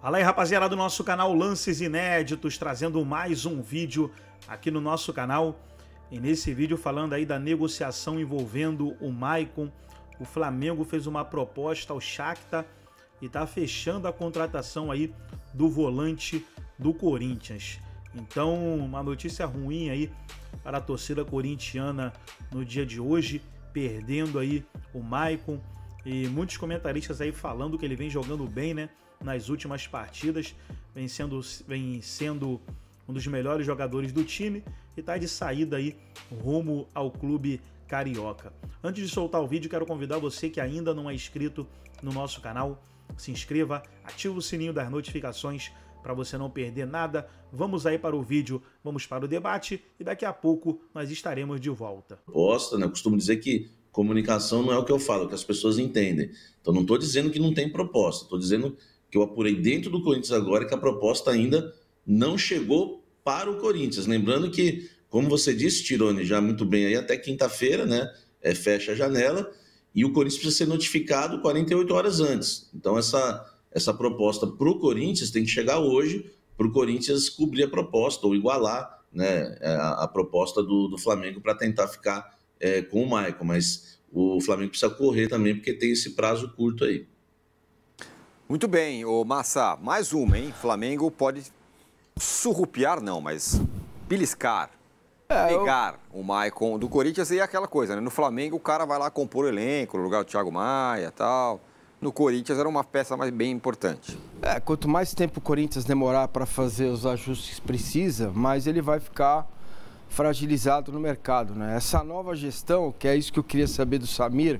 Fala aí, rapaziada do nosso canal Lances Inéditos, trazendo mais um vídeo aqui no nosso canal. E nesse vídeo falando aí da negociação envolvendo o Maicon. O Flamengo fez uma proposta ao Shakhtar e tá fechando a contratação aí do volante do Corinthians. Então, uma notícia ruim aí para a torcida corintiana no dia de hoje, perdendo aí o Maicon. E muitos comentaristas aí falando que ele vem jogando bem, né? Nas últimas partidas, vem sendo um dos melhores jogadores do time e está de saída aí rumo ao clube carioca. Antes de soltar o vídeo, quero convidar você que ainda não é inscrito no nosso canal, se inscreva, ative o sininho das notificações para você não perder nada. Vamos aí para o vídeo, vamos para o debate e daqui a pouco nós estaremos de volta. Proposta, né? Eu costumo dizer que comunicação não é o que eu falo, é o que as pessoas entendem. Então não estou dizendo que não tem proposta, estou dizendo que eu apurei dentro do Corinthians agora que a proposta ainda não chegou para o Corinthians. Lembrando que, como você disse, Tirone, já muito bem aí, até quinta-feira, né? Fecha a janela e o Corinthians precisa ser notificado 48 horas antes. Então essa proposta para o Corinthians tem que chegar hoje para o Corinthians cobrir a proposta ou igualar, né, a proposta do Flamengo para tentar ficar com o Maicon. Mas o Flamengo precisa correr também porque tem esse prazo curto aí. Muito bem, ô Massa, mais uma, hein? Flamengo pode surrupiar, não, mas beliscar, pegar o Maicon do Corinthians e aquela coisa, né? No Flamengo o cara vai lá compor o elenco, no lugar do Thiago Maia e tal. No Corinthians era uma peça bem importante. Quanto mais tempo o Corinthians demorar para fazer os ajustes que precisa, mais ele vai ficar fragilizado no mercado, né? Essa nova gestão, que é isso que eu queria saber do Samir,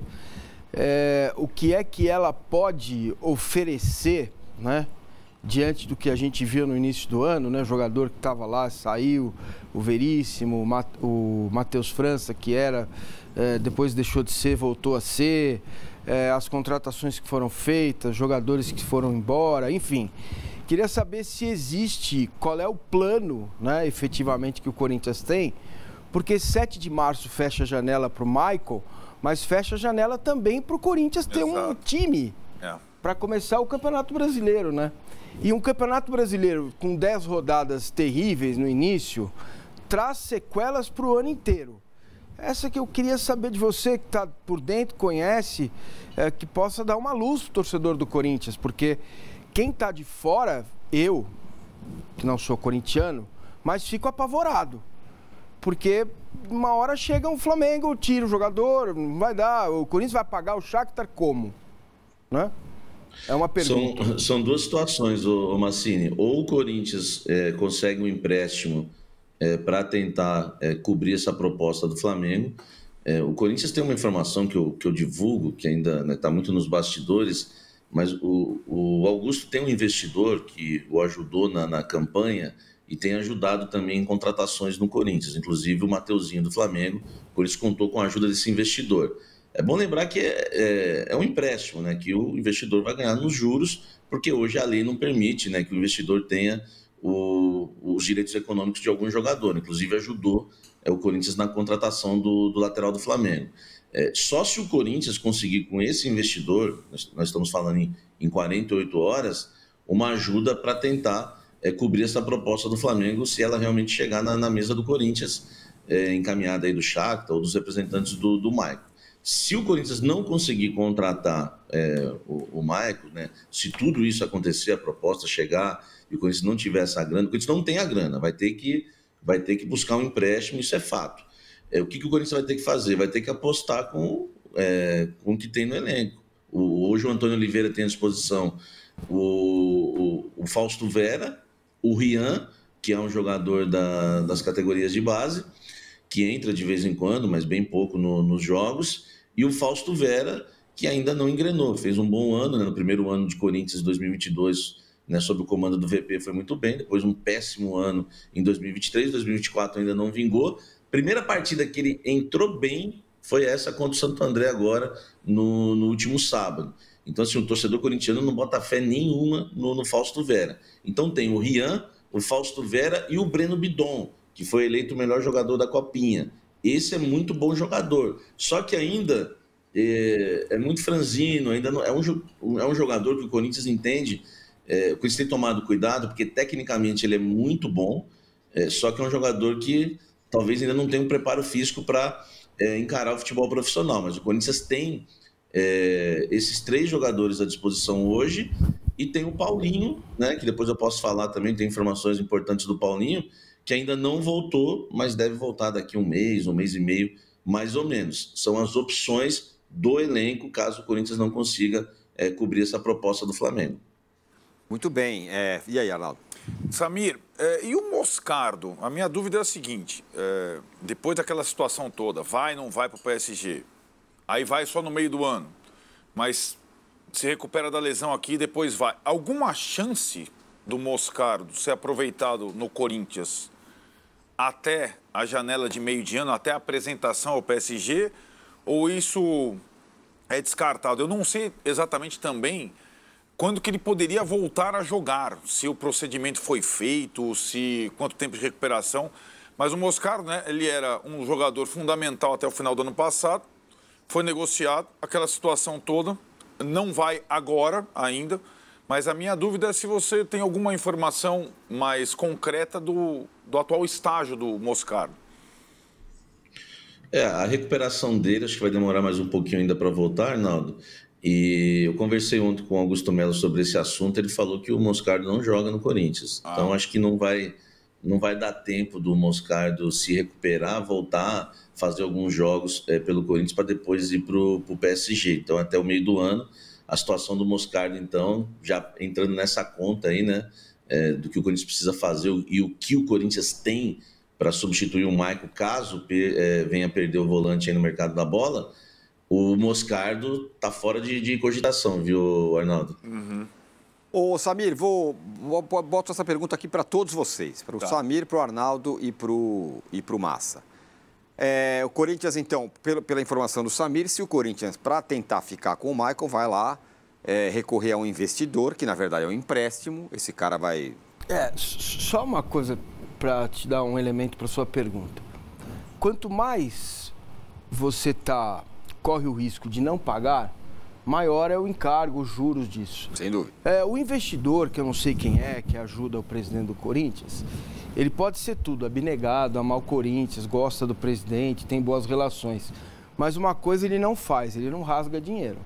o que é que ela pode oferecer, né, diante do que a gente viu no início do ano, né, o jogador que estava lá, saiu, o Veríssimo, o Matheus França, que era, depois deixou de ser, voltou a ser, as contratações que foram feitas, jogadores que foram embora, enfim. Queria saber se existe, qual é o plano, né, efetivamente, que o Corinthians tem, porque 7 de março fecha a janela para o Maicon, mas fecha a janela também para o Corinthians ter um time para começar o Campeonato Brasileiro, né? E um Campeonato Brasileiro com 10 rodadas terríveis no início, traz sequelas para o ano inteiro. Essa que eu queria saber de você, que está por dentro, conhece, que possa dar uma luz para o torcedor do Corinthians, porque quem está de fora, eu, que não sou corintiano, mas fico apavorado. Porque uma hora chega um Flamengo, tira o jogador, não vai dar. O Corinthians vai pagar o Shakhtar como? Né? É uma pergunta. São duas situações, ô Massini. Ou o Corinthians consegue um empréstimo para tentar cobrir essa proposta do Flamengo. O Corinthians tem uma informação que eu divulgo, que ainda está muito nos bastidores, mas o Augusto tem um investidor que o ajudou na campanha e tem ajudado também em contratações no Corinthians, inclusive o Mateuzinho do Flamengo. O Corinthians contou com a ajuda desse investidor. É bom lembrar que é um empréstimo, né, que o investidor vai ganhar nos juros, porque hoje a lei não permite, né, que o investidor tenha os direitos econômicos de algum jogador. Inclusive ajudou o Corinthians na contratação do lateral do Flamengo. Só se o Corinthians conseguir com esse investidor, nós estamos falando em 48 horas, uma ajuda para tentar cobrir essa proposta do Flamengo, se ela realmente chegar na mesa do Corinthians, encaminhada aí do Shakhtar ou dos representantes do Maicon. Se o Corinthians não conseguir contratar o Maicon, né, se tudo isso acontecer, a proposta chegar e o Corinthians não tiver essa grana, o Corinthians não tem a grana, vai ter que buscar um empréstimo, isso é fato. O que o Corinthians vai ter que fazer? Vai ter que apostar com o que tem no elenco. Hoje o Antônio Oliveira tem à disposição o Fausto Vera, o Rian, que é um jogador das categorias de base, que entra de vez em quando, mas bem pouco nos jogos, e o Fausto Vera, que ainda não engrenou, fez um bom ano, né? No primeiro ano de Corinthians 2022, né, sob o comando do VP, foi muito bem, depois um péssimo ano em 2023, 2024 ainda não vingou. Primeira partida que ele entrou bem foi essa contra o Santo André agora, no último sábado. Então, assim, o torcedor corintiano não bota fé nenhuma no Fausto Vera. Então tem o Rian, o Fausto Vera e o Breno Bidon, que foi eleito o melhor jogador da Copinha. Esse é muito bom jogador. Só que ainda é muito franzino, ainda não, é um jogador que o Corinthians entende o Corinthians tem tomado cuidado, porque tecnicamente ele é muito bom, só que é um jogador que talvez ainda não tenha um preparo físico para encarar o futebol profissional. Mas o Corinthians tem esses 3 jogadores à disposição hoje, e tem o Paulinho, né, que depois eu posso falar também, tem informações importantes do Paulinho, que ainda não voltou, mas deve voltar daqui um mês e meio, mais ou menos. São as opções do elenco, caso o Corinthians não consiga cobrir essa proposta do Flamengo. Muito bem. E aí, Arnaldo? Samir, e o Moscardo? A minha dúvida é a seguinte, depois daquela situação toda, vai ou não vai para o PSG? Aí vai só no meio do ano, mas se recupera da lesão aqui e depois vai. Alguma chance do Moscardo ser aproveitado no Corinthians até a janela de meio de ano, até a apresentação ao PSG, ou isso é descartado? Eu não sei exatamente também quando que ele poderia voltar a jogar, se o procedimento foi feito, quanto tempo de recuperação. Mas o Moscardo, né, ele era um jogador fundamental até o final do ano passado, foi negociado, aquela situação toda, não vai agora ainda, mas a minha dúvida é se você tem alguma informação mais concreta do atual estágio do Moscardo. A recuperação dele acho que vai demorar mais um pouquinho ainda para voltar, Arnaldo. E eu conversei ontem com o Augusto Melo sobre esse assunto, ele falou que o Moscardo não joga no Corinthians. Então acho que não vai dar tempo do Moscardo se recuperar, voltar, fazer alguns jogos pelo Corinthians para depois ir para o PSG. Então até o meio do ano, a situação do Moscardo, então, já entrando nessa conta aí, né, do que o Corinthians precisa fazer e o que o Corinthians tem para substituir o Maicon, caso venha perder o volante aí no mercado da bola, o Moscardo tá fora de cogitação, viu, Arnaldo? Uhum. Ô, Samir, boto essa pergunta aqui para todos vocês, para o Samir, para o Arnaldo e para o Massa. O Corinthians, então, pela informação do Samir, se o Corinthians, para tentar ficar com o Maicon, vai lá recorrer a um investidor, que na verdade é um empréstimo, esse cara vai... Só uma coisa para te dar um elemento para sua pergunta. Quanto mais você corre o risco de não pagar, maior é o encargo, os juros disso. Sem dúvida. O investidor, que eu não sei quem que ajuda o presidente do Corinthians, ele pode ser tudo, abnegado, amar o Corinthians, gosta do presidente, tem boas relações. Mas uma coisa ele não faz, ele não rasga dinheiro.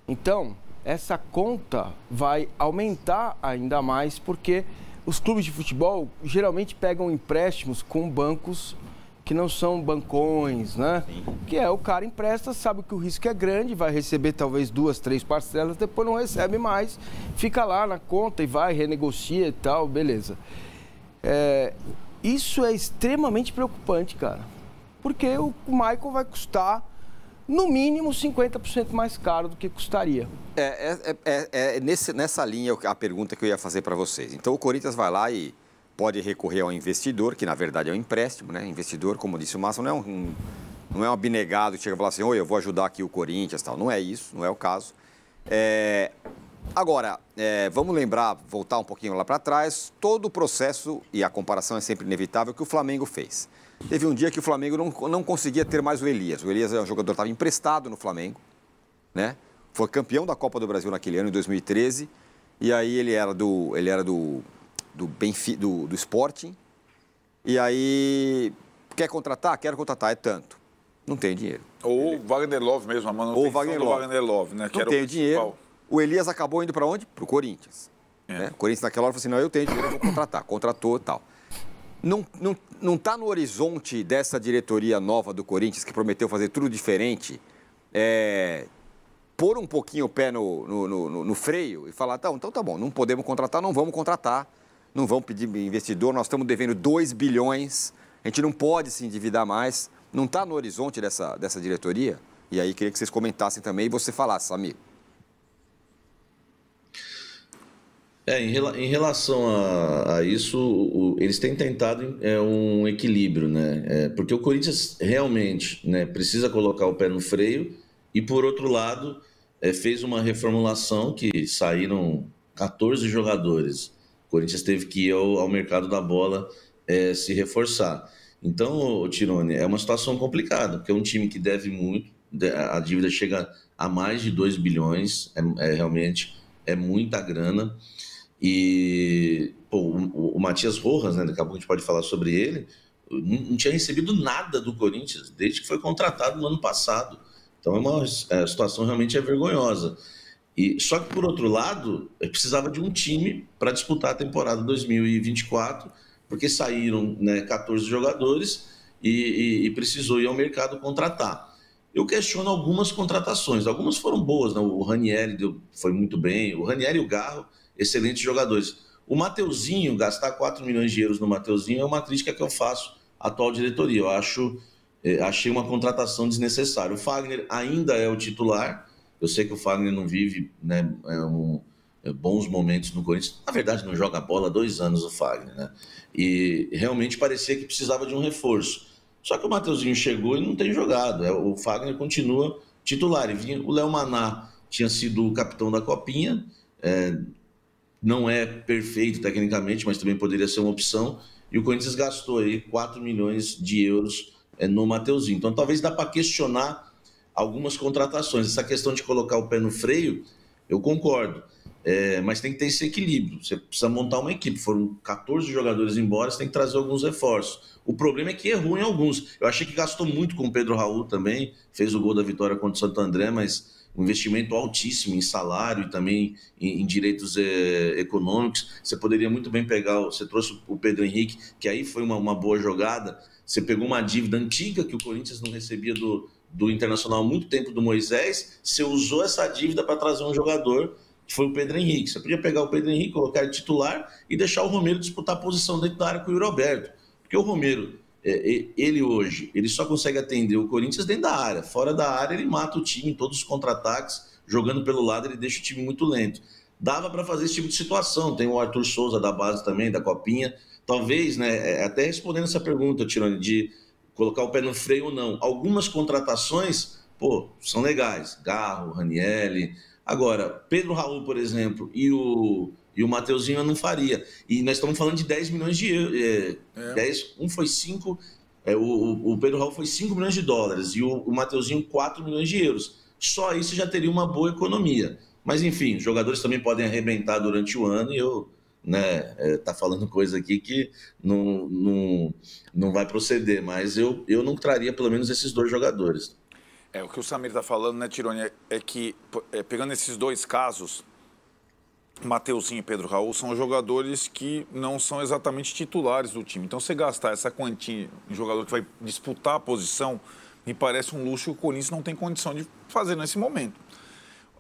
Então, essa conta vai aumentar ainda mais, porque os clubes de futebol geralmente pegam empréstimos com bancos que não são bancões, né? Sim. Que o cara empresta, sabe que o risco é grande, vai receber talvez 2, 3 parcelas, depois não recebe mais, fica lá na conta e vai, renegocia e tal, beleza. Isso é extremamente preocupante, cara, porque o Maicon vai custar, no mínimo, 50% mais caro do que custaria. Nessa linha a pergunta que eu ia fazer para vocês. Então, o Corinthians vai lá e pode recorrer ao investidor, que na verdade é um empréstimo, né? Investidor, como disse o Massa, não é um abnegado que chega e fala assim, oi, eu vou ajudar aqui o Corinthians, tal. Não é isso, não é o caso. Agora, vamos voltar um pouquinho lá para trás, todo o processo, e a comparação é sempre inevitável, que o Flamengo fez. Teve um dia que o Flamengo não conseguia ter mais o Elias. O Elias é um jogador que estava emprestado no Flamengo, né? Foi campeão da Copa do Brasil naquele ano, em 2013, e aí ele era do Sporting, e aí quer contratar? Quero contratar, é tanto. Não tem dinheiro. Ou Wagner Love mesmo, a manutenção do Wagner Love, né? Não tem dinheiro. O Elias acabou indo para onde? Para o Corinthians. Né? O Corinthians naquela hora falou assim, não, eu tenho dinheiro, eu vou contratar. Contratou e tal. Não está no horizonte dessa diretoria nova do Corinthians, que prometeu fazer tudo diferente, pôr um pouquinho o pé no freio e falar, então tá bom, não podemos contratar, não vamos contratar. Não vão pedir investidor, nós estamos devendo 2 bilhões, a gente não pode se endividar mais. Não está no horizonte dessa diretoria? E aí queria que vocês comentassem também e você falasse, Samir. Em relação a isso, eles têm tentado um equilíbrio, né? Porque o Corinthians realmente, né, precisa colocar o pé no freio e, por outro lado, fez uma reformulação que saíram 14 jogadores. O Corinthians teve que ir ao mercado da bola se reforçar. Então, Tironi, é uma situação complicada, porque é um time que deve muito, a dívida chega a mais de 2 bilhões, realmente é muita grana. E pô, o Matias Rojas, né, daqui a pouco a gente pode falar sobre ele, não tinha recebido nada do Corinthians desde que foi contratado no ano passado. Então a situação realmente é vergonhosa. Só que, por outro lado, precisava de um time para disputar a temporada 2024, porque saíram, né, 14 jogadores e precisou ir ao mercado contratar. Eu questiono algumas contratações, algumas foram boas, né? O Ranieri foi muito bem, o Ranieri e o Garro, excelentes jogadores. O Mateuzinho, gastar 4 milhões de euros no Mateuzinho é uma crítica que eu faço à atual diretoria. Eu achei uma contratação desnecessária. O Fagner ainda é o titular. Eu sei que o Fagner não vive, né, bons momentos no Corinthians. Na verdade, não joga bola há 2 anos o Fagner, né? E realmente parecia que precisava de um reforço. Só que o Mateuzinho chegou e não tem jogado. O Fagner continua titular. O Léo Maná tinha sido o capitão da Copinha. Não é perfeito tecnicamente, mas também poderia ser uma opção. E o Corinthians gastou aí 4 milhões de euros no Mateuzinho. Então, talvez dá para questionar algumas contratações. Essa questão de colocar o pé no freio, eu concordo. Mas tem que ter esse equilíbrio. Você precisa montar uma equipe. Foram 14 jogadores embora, você tem que trazer alguns reforços. O problema é que errou em alguns. Eu achei que gastou muito com o Pedro Raul também. Fez o gol da vitória contra o Santo André, mas um investimento altíssimo em salário e também em direitos econômicos. Você poderia muito bem pegar... Você trouxe o Pedro Henrique, que aí foi uma boa jogada. Você pegou uma dívida antiga que o Corinthians não recebia do Internacional há muito tempo, do Moisés. Você usou essa dívida para trazer um jogador, que foi o Pedro Henrique. Você podia pegar o Pedro Henrique, colocar ele titular e deixar o Romero disputar a posição dentro da área com o Yuri Alberto. Porque o Romero, ele hoje, ele só consegue atender o Corinthians dentro da área. Fora da área, ele mata o time em todos os contra-ataques. Jogando pelo lado, ele deixa o time muito lento. Dava para fazer esse tipo de situação. Tem o Arthur Souza da base também, da Copinha. Talvez, né, até respondendo essa pergunta, Tirone, de colocar o pé no freio ou não. Algumas contratações, são legais. Garro, Ranieri. Agora, Pedro Raul, por exemplo, e o Mateuzinho eu não faria. E nós estamos falando de 10 milhões de euros. Um foi 5, o Pedro Raul foi 5 milhões de dólares e o Mateuzinho 4 milhões de euros. Só aí você já teria uma boa economia. Mas, enfim, os jogadores também podem arrebentar durante o ano e eu... tá falando coisa aqui que não vai proceder, mas eu não traria pelo menos esses 2 jogadores. O que o Samir está falando, né, Tirone, é que, pegando esses 2 casos, Mateuzinho e Pedro Raul são jogadores que não são exatamente titulares do time. Então, você gastar essa quantia em jogador que vai disputar a posição, me parece um luxo que o Corinthians não tem condição de fazer nesse momento.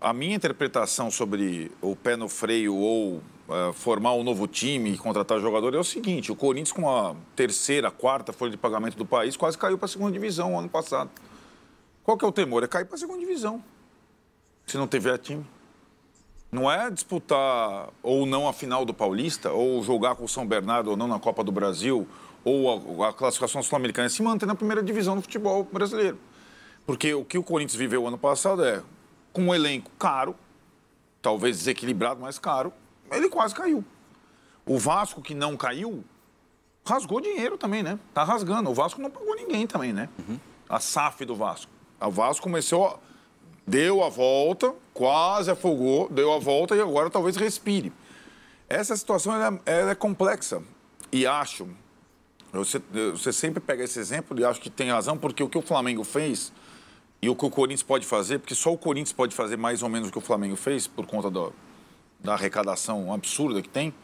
A minha interpretação sobre o pé no freio ou formar um novo time e contratar jogador é o seguinte: o Corinthians, com a 3ª, 4ª folha de pagamento do país, quase caiu para a 2ª divisão ano passado. Qual que é o temor? É cair para a 2ª divisão, se não tiver time. Não é disputar ou não a final do Paulista, ou jogar com o São Bernardo ou não na Copa do Brasil, ou a classificação sul-americana, é se manter na 1ª divisão do futebol brasileiro. Porque o que o Corinthians viveu ano passado é, com um elenco caro, talvez desequilibrado, mas caro, ele quase caiu. O Vasco, que não caiu, rasgou dinheiro também, né? Tá rasgando. O Vasco não pagou ninguém também, né? A SAF do Vasco. O Vasco começou, deu a volta, quase afogou, deu a volta e agora talvez respire. Essa situação ela é complexa. E acho, você sempre pega esse exemplo e acho que tem razão, porque o que o Flamengo fez e o que o Corinthians pode fazer, porque só o Corinthians pode fazer mais ou menos o que o Flamengo fez, por conta da arrecadação absurda que tem,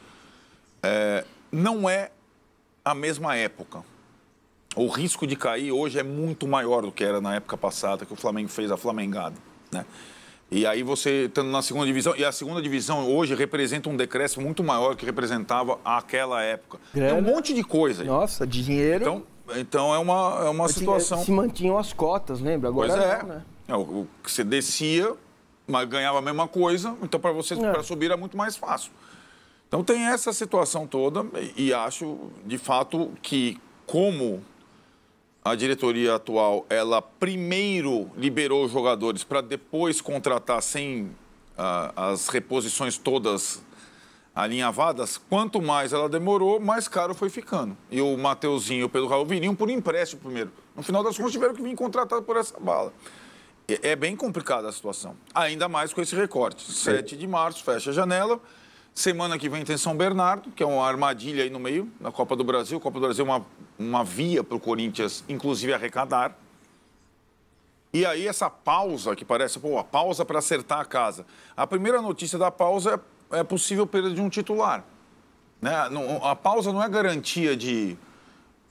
não é a mesma época. O risco de cair hoje é muito maior do que era na época passada, que o Flamengo fez a flamengada, né? E aí você estando na 2ª divisão, e a 2ª divisão hoje representa um decréscimo muito maior que representava aquela época. Tem um monte de coisa aí. Nossa, dinheiro... Então é uma situação... Se mantinham as cotas, lembra? Agora pois não, né? Você descia, mas ganhava a mesma coisa, então para você para subir era muito mais fácil. Então tem essa situação toda e acho, de fato, que como a diretoria atual, ela primeiro liberou os jogadores para depois contratar sem as reposições todas alinhavadas, quanto mais ela demorou, mais caro foi ficando. E o Mateuzinho e o Pedro Raul viriam por empréstimo primeiro. No final das contas, tiveram que vir contratados por essa bala. É bem complicada a situação. Ainda mais com esse recorte. 7 de março, fecha a janela. Semana que vem tem São Bernardo, que é uma armadilha aí no meio, na Copa do Brasil. A Copa do Brasil é uma via para o Corinthians, inclusive, arrecadar. E aí essa pausa, que parece, a pausa para acertar a casa. A primeira notícia da pausa é possível perda de um titular. Né? A pausa não é garantia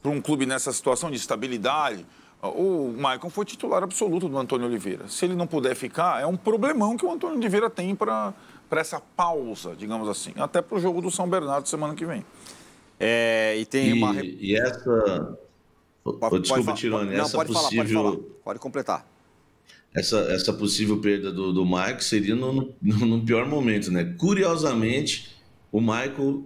para um clube nessa situação de estabilidade. O Maicon foi titular absoluto do Antônio Oliveira. Se ele não puder ficar, é um problemão que o Antônio Oliveira tem para essa pausa, digamos assim. Até para o jogo do São Bernardo semana que vem. E tem uma... E essa... Desculpa, Tirone. Não, essa pode possível... falar. Pode completar. Essa possível perda do Maicon seria no pior momento, né? Curiosamente, o Maicon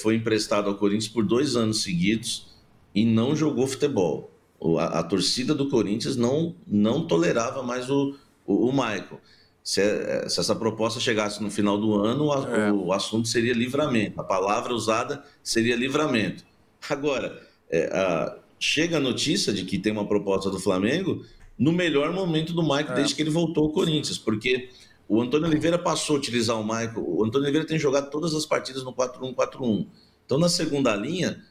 foi emprestado ao Corinthians por 2 anos seguidos e não jogou futebol. A torcida do Corinthians não tolerava mais o Maicon. Se essa proposta chegasse no final do ano, o assunto seria livramento. A palavra usada seria livramento. Agora, chega a notícia de que tem uma proposta do Flamengo no melhor momento do Maicon desde que ele voltou ao Corinthians, porque o Antônio Oliveira passou a utilizar o Maicon. O Antônio Oliveira tem jogado todas as partidas no 4-1-4-1. Então, na segunda linha,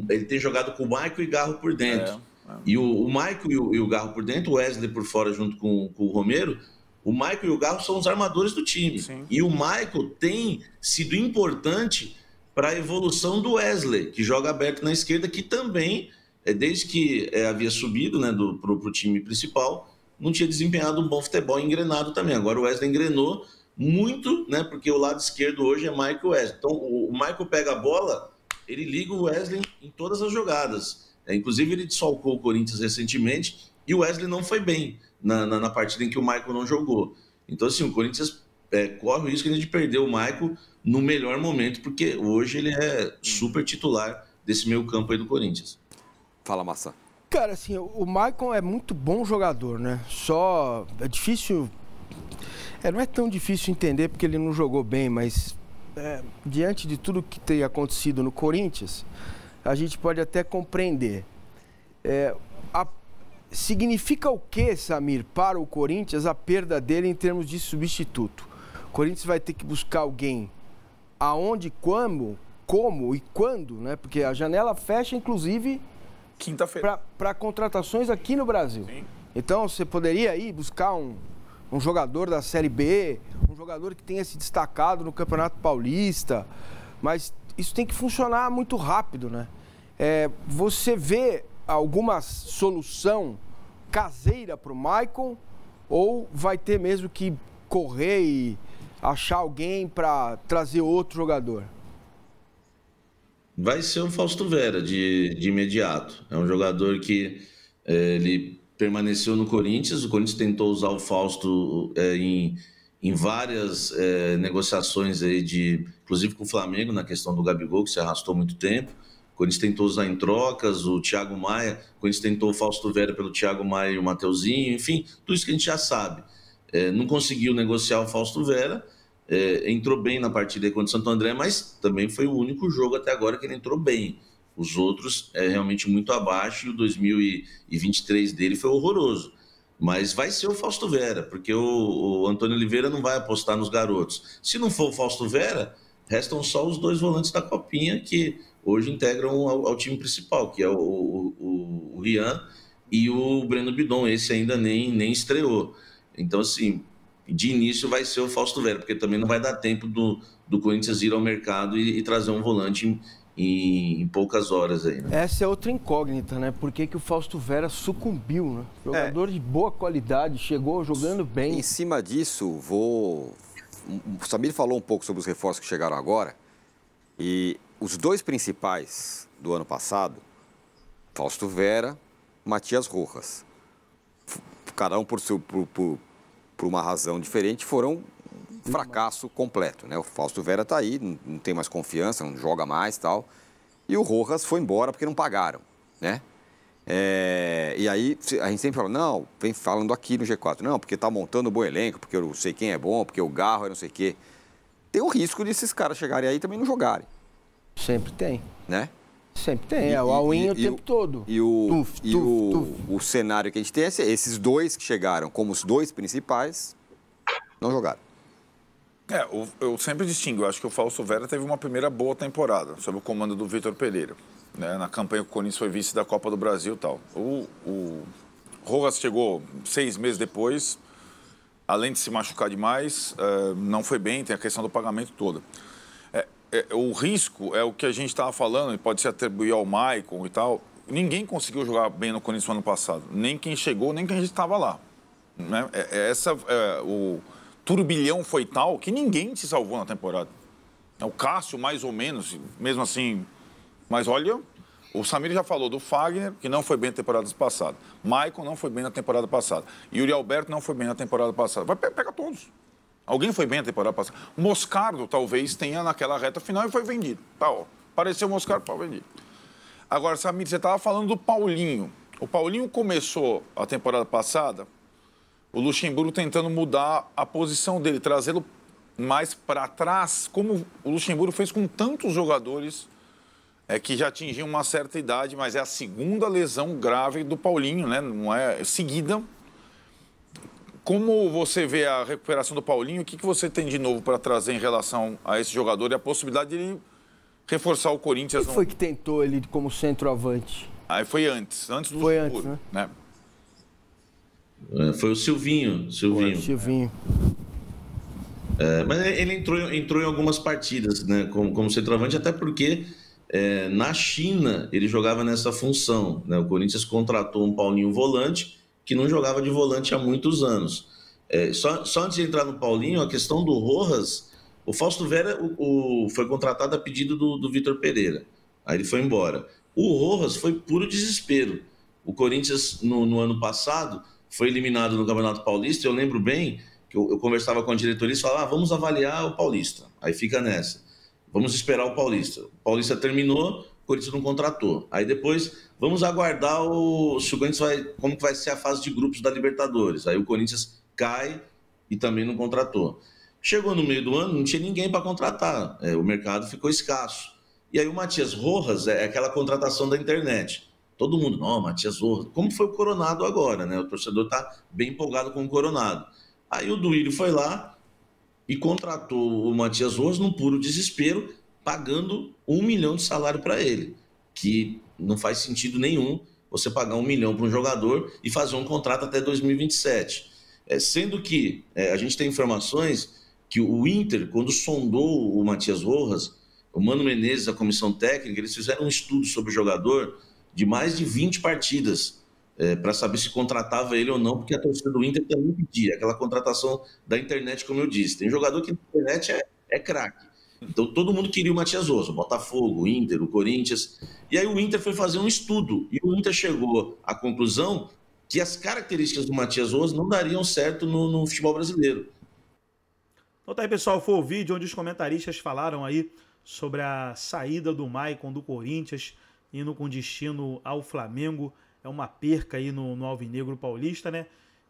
ele tem jogado com o Maicon e Garro por dentro. E o Maicon e o Garro por dentro, o Wesley por fora junto com o Romero, o Maicon e o Garro são os armadores do time. Sim. E o Maicon tem sido importante para a evolução do Wesley, que joga aberto na esquerda, que também, desde que havia subido, né, para o time principal, não tinha desempenhado um bom futebol, engrenado também. Agora o Wesley engrenou muito, né, porque o lado esquerdo hoje é Maicon e Wesley. Então o Maicon pega a bola, ele liga o Wesley em todas as jogadas. Inclusive ele desfalcou o Corinthians recentemente e o Wesley não foi bem na partida em que o Maicon não jogou. Então assim, o Corinthians corre o risco de perder o Maicon no melhor momento, porque hoje ele é super titular desse meio campo aí do Corinthians. Fala, Massa. Cara, assim, o Maicon é muito bom jogador, né? Só é difícil... não é tão difícil entender porque ele não jogou bem, mas diante de tudo que tem acontecido no Corinthians, a gente pode até compreender. Significa o que, Samir, para o Corinthians, a perda dele em termos de substituto? O Corinthians vai ter que buscar alguém aonde, como e quando, né? Porque a janela fecha, inclusive... quinta-feira. Para contratações aqui no Brasil. Sim. Então, você poderia ir buscar um jogador da Série B, um jogador que tenha se destacado no Campeonato Paulista, mas isso tem que funcionar muito rápido, né? Você vê alguma solução caseira para o Maicon ou vai ter mesmo que correr e achar alguém para trazer outro jogador? Vai ser o Fausto Vera de imediato. É um jogador que ele permaneceu no Corinthians. O Corinthians tentou usar o Fausto em várias negociações aí inclusive com o Flamengo na questão do Gabigol, que se arrastou muito tempo. O Corinthians tentou usar em trocas o Thiago Maia. O Corinthians tentou o Fausto Vera pelo Thiago Maia e o Mateuzinho. Enfim, tudo isso que a gente já sabe. Não conseguiu negociar o Fausto Vera. Entrou bem na partida contra o Santo André, mas também foi o único jogo até agora que ele entrou bem. Os outros realmente muito abaixo, e o 2023 dele foi horroroso. Mas vai ser o Fausto Vera, porque o Antônio Oliveira não vai apostar nos garotos. Se não for o Fausto Vera, restam só os 2 volantes da Copinha, que hoje integram ao time principal, que é o Rian e o Breno Bidon. Esse ainda nem estreou. Então, assim, de início vai ser o Fausto Vera, porque também não vai dar tempo do Corinthians ir ao mercado e trazer um volante em poucas horas aí, né? Essa é outra incógnita, né? Por que o Fausto Vera sucumbiu, né? Jogador de boa qualidade, chegou jogando bem. Em cima disso, o Samir falou um pouco sobre os reforços que chegaram agora, e os 2 principais do ano passado, Fausto Vera, Matias Rojas, cada um por uma razão diferente, foram um fracasso completo, né? O Fausto Vera está aí, não tem mais confiança, não joga mais e tal. E o Rojas foi embora porque não pagaram, né? E aí a gente sempre fala, não, vem falando aqui no G4, não, porque tá montando um bom elenco, porque eu sei quem é bom, porque o Garro é não sei o quê. Tem o risco de esses caras chegarem aí e também não jogarem. Sempre tem. Né? Sempre tem, o all-in o tempo todo. O cenário que a gente tem é esses 2 que chegaram como os 2 principais não jogaram. Eu sempre distingo. Eu acho que o Fausto Vera teve uma primeira boa temporada sob o comando do Vitor Pereira. Né? Na campanha que o Corinthians foi vice da Copa do Brasil e tal. O Rojas chegou 6 meses depois, além de se machucar demais, não foi bem, tem a questão do pagamento toda. O risco é o que a gente estava falando, e pode se atribuir ao Maicon e tal. Ninguém conseguiu jogar bem no Corinthians no ano passado. Nem quem chegou, nem quem estava lá. Né? O turbilhão foi tal que ninguém se salvou na temporada. O Cássio, mais ou menos, mesmo assim. Mas olha, o Samir já falou do Fagner, que não foi bem na temporada passada. Maicon não foi bem na temporada passada. Yuri Alberto não foi bem na temporada passada. Vai pegar todos. Alguém foi bem na temporada passada. Moscardo talvez tenha naquela reta final e foi vendido. Tá, ó. Apareceu o Moscardo, foi vendido. Agora, Samir, você estava falando do Paulinho. O Paulinho começou a temporada passada, o Luxemburgo tentando mudar a posição dele, trazê-lo mais para trás, como o Luxemburgo fez com tantos jogadores que já atingiam uma certa idade, mas é a segunda lesão grave do Paulinho, né? Não é seguida. Como você vê a recuperação do Paulinho? O que você tem de novo para trazer em relação a esse jogador e a possibilidade de ele reforçar o Corinthians? Quem foi que tentou ele como centroavante? Aí foi antes do Foi antes, né? Foi o Silvinho. Silvinho. Mas ele entrou em algumas partidas, né, como centroavante, até porque na China ele jogava nessa função. Né? O Corinthians contratou um Paulinho volante, que não jogava de volante há muitos anos. Só antes de entrar no Paulinho, a questão do Rojas, o Fausto Vera foi contratado a pedido do Vitor Pereira. Aí ele foi embora. O Rojas foi puro desespero. O Corinthians, no ano passado, foi eliminado no Campeonato Paulista. Eu lembro bem que eu conversava com a diretoria e falava, vamos avaliar o Paulista. Aí fica nessa. Vamos esperar o Paulista. O Paulista terminou, o Corinthians não contratou. Aí depois, vamos aguardar se o Corinthians como que vai ser a fase de grupos da Libertadores. Aí o Corinthians cai e também não contratou. Chegou no meio do ano, não tinha ninguém para contratar. O mercado ficou escasso. E aí o Matias Rojas é aquela contratação da internet. Todo mundo, não, Matias Rojas. Como foi o Coronado agora, né? O torcedor está bem empolgado com o Coronado. Aí o Duílio foi lá e contratou o Matias Rojas num puro desespero, pagando 1 milhão de salário para ele. Que não faz sentido nenhum você pagar 1 milhão para um jogador e fazer um contrato até 2027. Sendo que a gente tem informações que o Inter, quando sondou o Matias Rojas, o Mano Menezes, a comissão técnica, eles fizeram um estudo sobre o jogador de mais de 20 partidas para saber se contratava ele ou não, porque a torcida do Inter também pedia aquela contratação da internet, como eu disse. Tem jogador que na internet é craque. Então todo mundo queria o Matias Rojas, o Botafogo, o Inter, o Corinthians. E aí o Inter foi fazer um estudo e o Inter chegou à conclusão que as características do Matias Rojas não dariam certo no futebol brasileiro. Então tá aí, pessoal, foi o vídeo onde os comentaristas falaram aí sobre a saída do Maicon do Corinthians, indo com destino ao Flamengo. É uma perca aí no Alvinegro Paulista, né?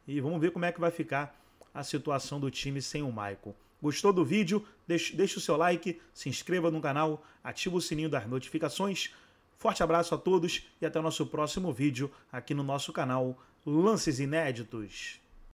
E vamos ver como é que vai ficar a situação do time sem o Maicon. Gostou do vídeo? Deixa o seu like, se inscreva no canal, ativa o sininho das notificações. Forte abraço a todos e até o nosso próximo vídeo aqui no nosso canal Lances Inéditos.